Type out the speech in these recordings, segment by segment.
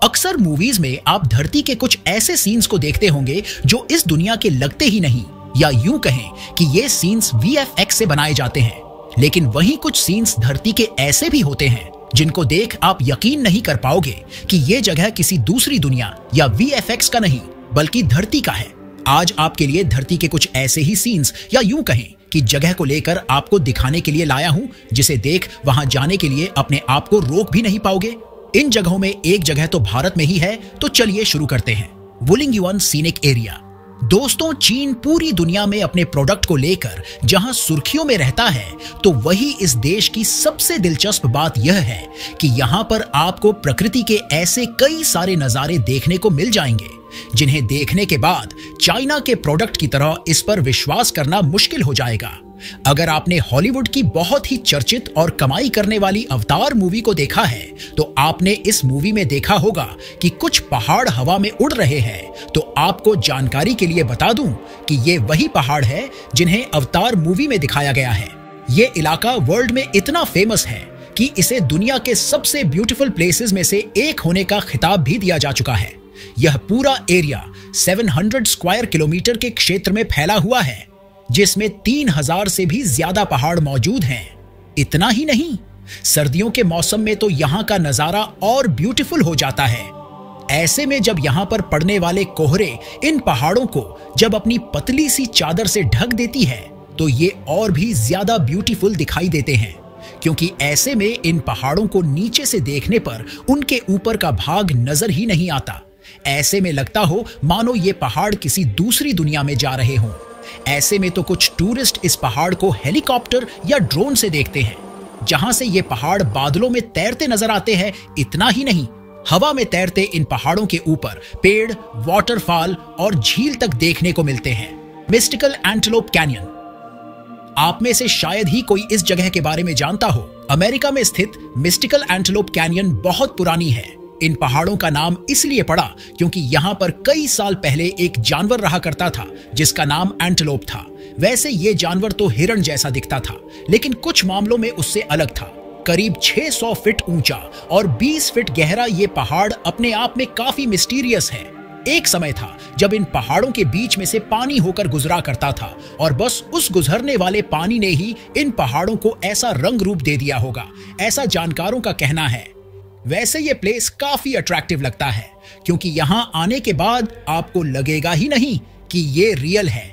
अक्सर मूवीज में आप धरती के कुछ ऐसे सीन्स को देखते होंगे जो इस दुनिया के लगते ही नहीं, या यूं कहें कि ये सीन्स VFX से बनाए जाते हैं। लेकिन वहीं कुछ सीन्स धरती के ऐसे भी होते हैं जिनको देख आप यकीन नहीं कर पाओगे कि ये जगह किसी दूसरी दुनिया या VFX का नहीं बल्कि धरती का है। आज आपके लिए धरती के कुछ ऐसे ही सीन्स या यूं कहें कि जगह को लेकर आपको दिखाने के लिए लाया हूं, जिसे देख वहां जाने के लिए अपने आप को रोक भी नहीं पाओगे। इन जगहों में एक जगह तो भारत में ही है, तो चलिए शुरू करते हैं। Wuling scenic area. दोस्तों, चीन पूरी दुनिया में अपने प्रोडक्ट को लेकर जहां सुर्खियों में रहता है, तो वही इस देश की सबसे दिलचस्प बात यह है कि यहां पर आपको प्रकृति के ऐसे कई सारे नजारे देखने को मिल जाएंगे जिन्हें देखने के बाद चाइना के प्रोडक्ट की तरह इस पर विश्वास करना मुश्किल हो जाएगा। अगर आपने हॉलीवुड की बहुत ही चर्चित और कमाई करने वाली अवतार मूवी को देखा है, तो आपने इस मूवी में देखा होगा कि कुछ पहाड़ हवा में उड़ रहे हैं। तो आपको जानकारी के लिए बता दूं कि ये वही पहाड़ है जिन्हें अवतार मूवी में दिखाया गया है। ये इलाका वर्ल्ड में इतना फेमस है कि इसे दुनिया के सबसे ब्यूटीफुल प्लेसेस में से एक होने का खिताब भी दिया जा चुका है। यह पूरा एरिया 700 स्क्वायर किलोमीटर के क्षेत्र में फैला हुआ है, जिसमें 3000 से भी ज्यादा पहाड़ मौजूद हैं। इतना ही नहीं, सर्दियों के मौसम में तो यहाँ का नजारा और ब्यूटीफुल हो जाता है। ऐसे में जब यहाँ पर पड़ने वाले कोहरे इन पहाड़ों को जब अपनी पतली सी चादर से ढक देती है, तो ये और भी ज्यादा ब्यूटीफुल दिखाई देते हैं, क्योंकि ऐसे में इन पहाड़ों को नीचे से देखने पर उनके ऊपर का भाग नजर ही नहीं आता। ऐसे में लगता हो मानो ये पहाड़ किसी दूसरी दुनिया में जा रहे हों। ऐसे में तो कुछ टूरिस्ट इस पहाड़ को हेलीकॉप्टर या ड्रोन से देखते हैं, जहां से ये पहाड़ बादलों में तैरते नजर आते हैं। इतना ही नहीं, हवा में तैरते इन पहाड़ों के ऊपर पेड़, वाटरफॉल और झील तक देखने को मिलते हैं। Mystical antelope canyon. आप में से शायद ही कोई इस जगह के बारे में जानता हो। अमेरिका में स्थित मिस्टिकल एंटेलोप कैनियन बहुत पुरानी है। इन पहाड़ों का नाम इसलिए पड़ा क्योंकि यहाँ पर कई साल पहले एक जानवर रहा करता था जिसका नाम एंटेलोप था। वैसे ये जानवर तो हिरण जैसा दिखता था, लेकिन कुछ मामलों में उससे अलग था। करीब 600 फीट ऊंचा और 20 फीट गहरा ये पहाड़ अपने आप में काफी मिस्टीरियस है। एक समय था जब इन पहाड़ों के बीच में से पानी होकर गुजरा करता था, और बस उस गुजरने वाले पानी ने ही इन पहाड़ों को ऐसा रंग रूप दे दिया होगा, ऐसा जानकारों का कहना है। वैसे ये प्लेस काफी अट्रैक्टिव लगता है, क्योंकि यहां आने के बाद आपको लगेगा ही नहीं कि ये रियल है,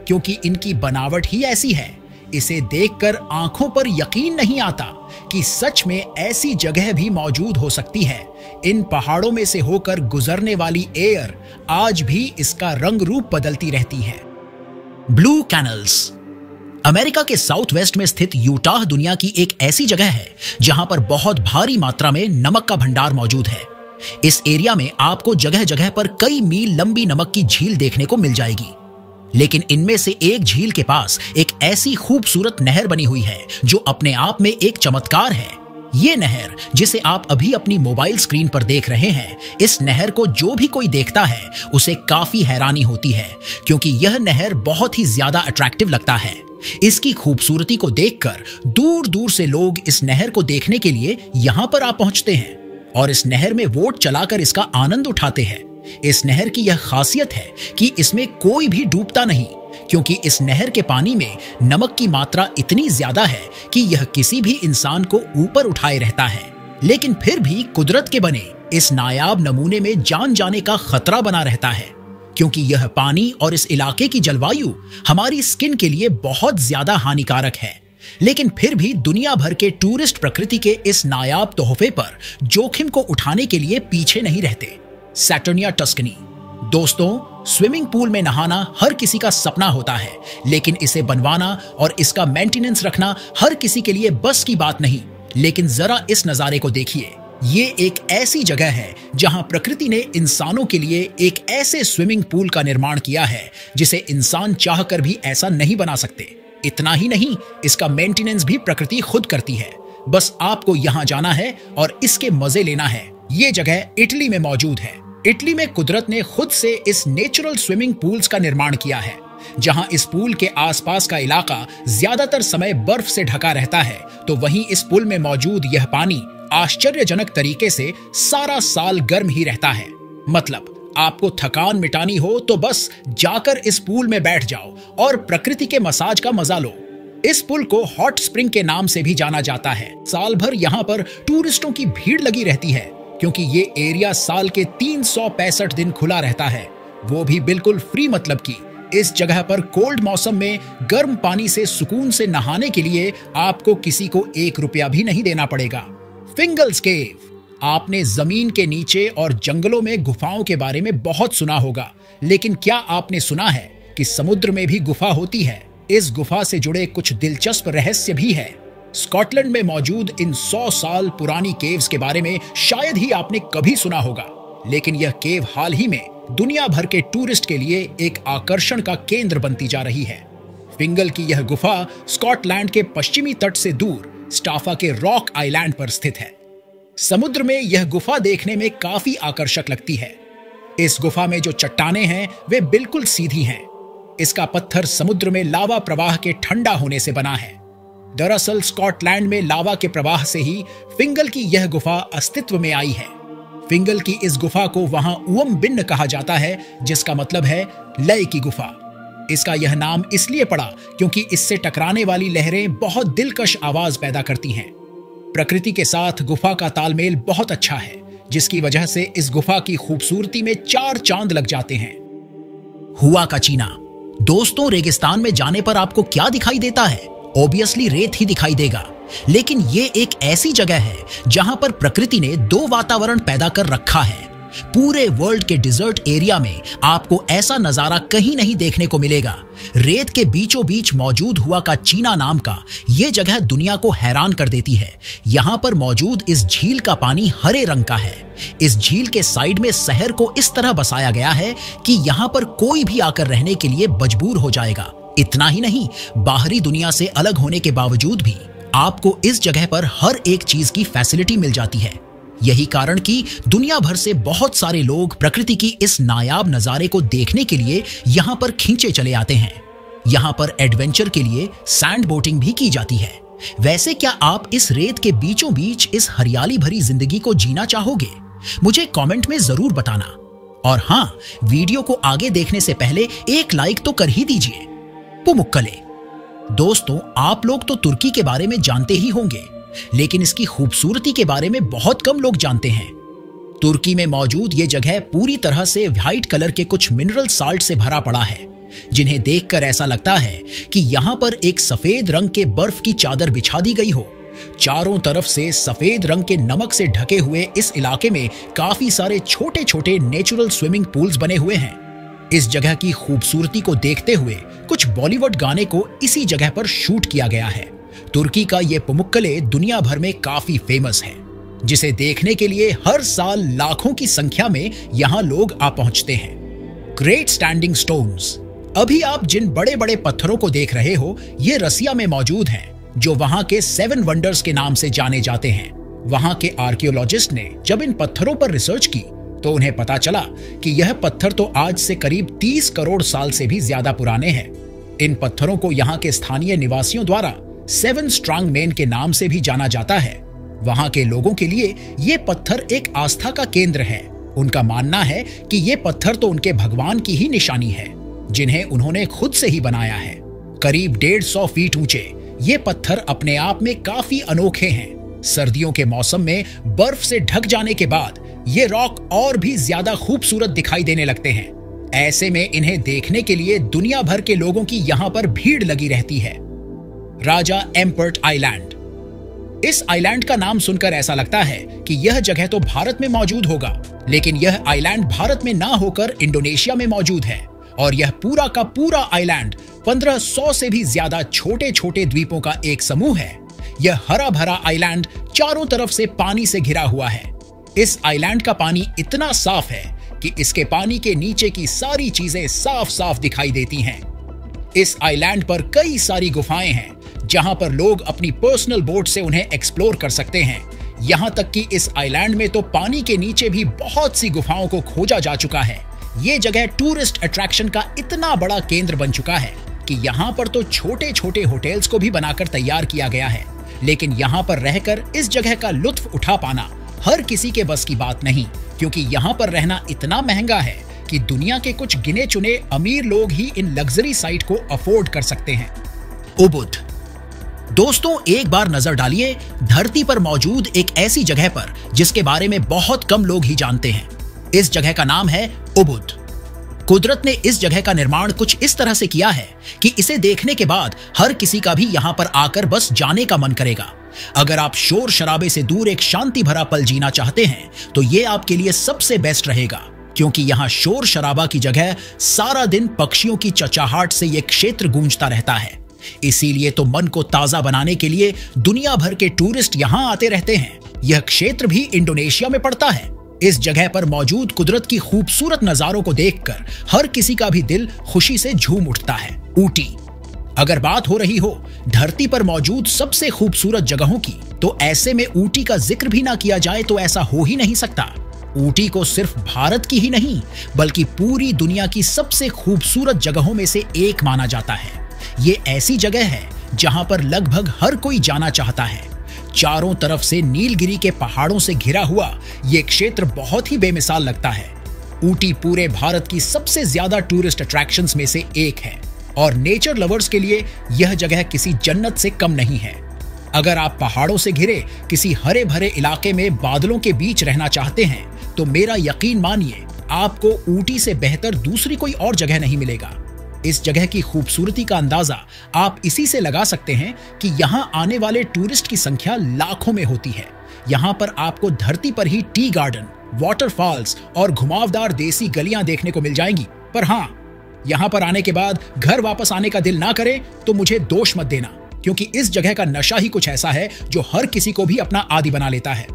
क्योंकि इनकी बनावट ही ऐसी है। इसे देखकर आंखों पर यकीन नहीं आता कि सच में ऐसी जगह भी मौजूद हो सकती है। इन पहाड़ों में से होकर गुजरने वाली एयर आज भी इसका रंग रूप बदलती रहती है। Blue canals. अमेरिका के साउथ वेस्ट में स्थित यूटाह दुनिया की एक ऐसी जगह है जहां पर बहुत भारी मात्रा में नमक का भंडार मौजूद है। इस एरिया में आपको जगह जगह पर कई मील लंबी नमक की झील देखने को मिल जाएगी, लेकिन इनमें से एक झील के पास एक ऐसी खूबसूरत नहर बनी हुई है जो अपने आप में एक चमत्कार है। ये नहर, जिसे आप अभी अपनी मोबाइल स्क्रीन पर देख रहे हैं, इस नहर को जो भी कोई देखता है उसे काफी हैरानी होती है, क्योंकि यह नहर बहुत ही ज्यादा अट्रैक्टिव लगता है। इसकी खूबसूरती को देखकर दूर दूर से लोग इस नहर को देखने के लिए यहाँ पर आ पहुंचते हैं और इस नहर में वोट चलाकर इसका आनंद उठाते हैं। इस नहर की यह खासियत है कि इसमें कोई भी डूबता नहीं, क्योंकि इस नहर के पानी में नमक की मात्रा इतनी ज्यादा है कि यह किसी भी इंसान को ऊपर उठाए रहता है। लेकिन फिर भी कुदरत के बने इस नायाब नमूने में जान जाने का खतरा बना रहता है, क्योंकि यह पानी और इस इलाके की जलवायु हमारी स्किन के लिए बहुत ज्यादा हानिकारक है। लेकिन फिर भी दुनिया भर के टूरिस्ट प्रकृति के इस नायाब तोहफे पर जोखिम को उठाने के लिए पीछे नहीं रहते। सैटर्निया टस्कनी। दोस्तों, स्विमिंग पूल में नहाना हर किसी का सपना होता है, लेकिन इसे बनवाना और इसका मेंटेनेंस रखना हर किसी के लिए बस की बात नहीं। लेकिन जरा इस नजारे को देखिए। ये एक ऐसी जगह है जहां प्रकृति ने इंसानों के लिए एक ऐसे स्विमिंग पूल का निर्माण किया है जिसे इंसान चाहकर भी ऐसा नहीं बना सकते। इतना ही नहीं, इसका मेंटेनेंस भी प्रकृति खुद करती है। बस आपको यहां जाना है और इसके मजे लेना है। ये जगह इटली में मौजूद है। इटली में कुदरत ने खुद से इस नेचुरल स्विमिंग पूल्स का निर्माण किया है। जहां इस पुल के आसपास का इलाका ज्यादातर समय बर्फ से ढका रहता है, तो वहीं इस पुल में मौजूद यह पानी आश्चर्यजनक तरीके से सारा साल गर्म ही रहता है। मतलब आपको थकान मिटानी हो तो बस जाकर इस पुल में बैठ जाओ और प्रकृति के मसाज का मजा लो। इस पुल को हॉट स्प्रिंग के नाम से भी जाना जाता है। साल भर यहाँ पर टूरिस्टों की भीड़ लगी रहती है, क्योंकि ये एरिया साल के 365 दिन खुला रहता है, वो भी बिल्कुल फ्री। मतलब कि इस जगह पर कोल्ड मौसम में गर्म पानी से सुकून से नहाने के लिए आपको किसी को 1 रुपया भी नहीं देना पड़ेगा। फिंगल्स केव। आपने जमीन के नीचे और जंगलों में गुफाओं के बारे में बहुत सुना होगा, लेकिन क्या आपने सुना है कि समुद्र में भी गुफा होती है? इस गुफा से जुड़े कुछ दिलचस्प रहस्य भी है। स्कॉटलैंड में मौजूद इन 100 साल पुरानी केव्स के बारे में शायद ही आपने कभी सुना होगा, लेकिन यह केव हाल ही में दुनिया भर के टूरिस्ट के लिए एक आकर्षण का केंद्र बनती जा रही है। फिंगल की यह गुफा स्कॉटलैंड के पश्चिमी तट से दूर स्टाफा के रॉक आइलैंड पर स्थित है। समुद्र में यह गुफा देखने में काफी आकर्षक लगती है। इस गुफा में जो चट्टानें हैं वे बिल्कुल सीधी हैं। इसका पत्थर समुद्र में लावा प्रवाह के ठंडा होने से बना है। दरअसल स्कॉटलैंड में लावा के प्रवाह से ही फिंगल की यह गुफा अस्तित्व में आई है। फिंगल की इस गुफा को वहां उवम बिन्न कहा जाता है, जिसका मतलब है लय की गुफा। इसका यह नाम इसलिए पड़ा क्योंकि इससे टकराने वाली लहरें बहुत दिलकश आवाज पैदा करती हैं। प्रकृति के साथ गुफा का तालमेल बहुत अच्छा है, जिसकी वजह से इस गुफा की खूबसूरती में 4 चांद लग जाते हैं। हुआ का चीना। दोस्तों, रेगिस्तान में जाने पर आपको क्या दिखाई देता है? ऑब्वियसली रेत ही दिखाई देगा, लेकिन ये एक ऐसी जगह है जहां पर प्रकृति ने 2 वातावरण पैदा कर रखा है। पूरे वर्ल्ड के डिजर्ट एरिया में आपको ऐसा नजारा कहीं नहीं देखने को मिलेगा। रेत के बीचों बीच मौजूद हुआ का चीना नाम का ये जगह दुनिया को हैरान कर देती है। यहाँ पर मौजूद इस झील का पानी हरे रंग का है। इस झील के साइड में शहर को इस तरह बसाया गया है कि यहाँ पर कोई भी आकर रहने के लिए मजबूर हो जाएगा। इतना ही नहीं, बाहरी दुनिया से अलग होने के बावजूद भी आपको इस जगह पर हर एक चीज की फैसिलिटी मिल जाती है। यही कारण कि दुनिया भर से बहुत सारे लोग प्रकृति की इस नायाब नजारे को देखने के लिए यहाँ पर खींचे चले आते हैं। यहाँ पर एडवेंचर के लिए सैंड बोटिंग भी की जाती है। वैसे क्या आप इस रेत के बीचों बीच इस हरियाली भरी जिंदगी को जीना चाहोगे? मुझे कमेंट में जरूर बताना। और हाँ, वीडियो को आगे देखने से पहले एक लाइक तो कर ही दीजिए। पुमुक्कले। दोस्तों, आप लोग तो तुर्की के बारे में जानते ही होंगे, लेकिन इसकी खूबसूरती के बारे में बहुत कम लोग जानते हैं। तुर्की में मौजूद ये जगह पूरी तरह से व्हाइट कलर के कुछ मिनरल साल्ट से भरा पड़ा है, जिन्हें देखकर ऐसा लगता है कि यहाँ पर एक सफेद रंग के बर्फ की चादर बिछा दी गई हो। चारों तरफ से सफेद रंग के नमक से ढके हुए इस इलाके में काफी सारे छोटे छोटे नेचुरल स्विमिंग पूल्स बने हुए हैं। इस जगह की खूबसूरती को देखते हुए कुछ बॉलीवुड गाने को इसी जगह पर शूट किया गया है। तुर्की का ये पुमुक्कले दुनिया भर में काफी फेमस है, जिसे देखने के लिए हर साल लाखों की संख्या में यहाँ लोग आ पहुंचते हैं। Great standing stones. अभी आप जिन बड़े बड़े पत्थरों को देख रहे हो, ये रसिया में मौजूद हैं, जो वहां के 7 वंडर्स के नाम से जाने जाते हैं। वहां के आर्कियोलॉजिस्ट ने जब इन पत्थरों पर रिसर्च की तो उन्हें पता चला कि यह पत्थर तो आज से करीब 30 करोड़ साल से भी ज्यादा पुराने हैं। इन पत्थरों को यहाँ के स्थानीय निवासियों द्वारा 7 स्ट्रांग मेन के नाम से भी जाना जाता है। वहां के लोगों के लिए ये पत्थर एक आस्था का केंद्र है। उनका मानना है कि ये पत्थर तो उनके भगवान की ही निशानी है, जिन्हें उन्होंने खुद से ही बनाया है। करीब 150 फीट ऊंचे ये पत्थर अपने आप में काफी अनोखे हैं। सर्दियों के मौसम में बर्फ से ढक जाने के बाद ये रॉक और भी ज्यादा खूबसूरत दिखाई देने लगते हैं। ऐसे में इन्हें देखने के लिए दुनिया भर के लोगों की यहाँ पर भीड़ लगी रहती है। राजा एम्पर्ट आइलैंड। इस आइलैंड का नाम सुनकर ऐसा लगता है कि यह जगह तो भारत में मौजूद होगा, लेकिन यह आइलैंड भारत में ना होकर इंडोनेशिया में मौजूद है। और यह पूरा का पूरा आइलैंड 1500 से भी ज्यादा छोटे छोटे द्वीपों का एक समूह है। यह हरा भरा आइलैंड चारों तरफ से पानी से घिरा हुआ है। इस आइलैंड का पानी इतना साफ है कि इसके पानी के नीचे की सारी चीजें साफ साफ दिखाई देती हैं। इस आइलैंड पर कई सारी गुफाएं हैं, जहां पर लोग अपनी पर्सनल बोट से उन्हें एक्सप्लोर कर सकते हैं। यहां तक कि इस आइलैंड में तो पानी के नीचे भी बहुत सी गुफाओं को खोजा जा चुका है। ये जगह टूरिस्ट अट्रैक्शन का इतना बड़ा केंद्र बन चुका है कि यहाँ पर तो छोटे छोटे होटल्स को भी बनाकर तैयार किया गया है, लेकिन यहाँ पर रहकर इस जगह का लुत्फ उठा पाना हर किसी के बस की बात नहीं, क्योंकि यहाँ पर रहना इतना महंगा है कि दुनिया के कुछ गिने चुने अमीर लोग ही इन लग्जरी साइट को अफोर्ड कर सकते हैं। उबुद। दोस्तों, एक बार नजर डालिए धरती पर मौजूद एक ऐसी जगह पर जिसके बारे में बहुत कम लोग ही जानते हैं। इस जगह का नाम है उबुद। कुदरत ने इस जगह का निर्माण कुछ इस तरह से किया है कि इसे देखने के बाद हर किसी का भी यहाँ पर आकर बस जाने का मन करेगा। अगर आप शोर शराबे से दूर एक शांति भरा पल जीना चाहते हैं तो ये आपके लिए सबसे बेस्ट रहेगा, क्योंकि यहाँ शोर शराबा की जगह सारा दिन पक्षियों की चहचहाहट से यह क्षेत्र गूंजता रहता है। इसीलिए तो मन को ताजा बनाने के लिए दुनिया भर के टूरिस्ट यहाँ आते रहते हैं। यह क्षेत्र भी इंडोनेशिया में पड़ता है। इस जगह पर मौजूद कुदरत की खूबसूरत नजारों को देखकर हर किसी का भी दिल खुशी से झूम उठता है। ऊटी। अगर बात हो रही हो धरती पर मौजूद सबसे खूबसूरत जगहों की, तो ऐसे में ऊटी का जिक्र भी ना किया जाए तो ऐसा हो ही नहीं सकता। ऊटी को सिर्फ भारत की ही नहीं बल्कि पूरी दुनिया की सबसे खूबसूरत जगहों में से एक माना जाता है। ये ऐसी जगह है जहां पर लगभग हर कोई जाना चाहता है। चारों तरफ से नीलगिरी के पहाड़ों से घिरा हुआ ये क्षेत्र बहुत ही बेमिसाल लगता है। ऊटी पूरे भारत की सबसे ज्यादा टूरिस्ट अट्रैक्शंस में से एक है और नेचर लवर्स के लिए यह जगह किसी जन्नत से कम नहीं है। अगर आप पहाड़ों से घिरे किसी हरे भरे इलाके में बादलों के बीच रहना चाहते हैं तो मेरा यकीन मानिए आपको ऊटी से बेहतर दूसरी कोई और जगह नहीं मिलेगा। इस जगह की खूबसूरती का अंदाजा आप इसी से लगा सकते हैं कि यहाँ आने वाले टूरिस्ट की संख्या लाखों में होती है। यहाँ पर आपको धरती पर ही टी गार्डन, वाटरफॉल्स और घुमावदार देसी गलियां देखने को मिल जाएंगी। पर हाँ, यहाँ पर आने के बाद घर वापस आने का दिल ना करे तो मुझे दोष मत देना, क्योंकि इस जगह का नशा ही कुछ ऐसा है जो हर किसी को भी अपना आदी बना लेता है।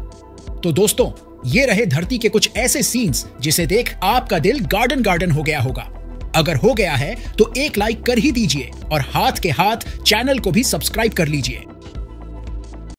तो दोस्तों, ये रहे धरती के कुछ ऐसे सीन्स जिसे देख आपका दिल गार्डन गार्डन हो गया होगा। अगर हो गया है तो एक लाइक कर ही दीजिए और हाथ के हाथ चैनल को भी सब्सक्राइब कर लीजिए।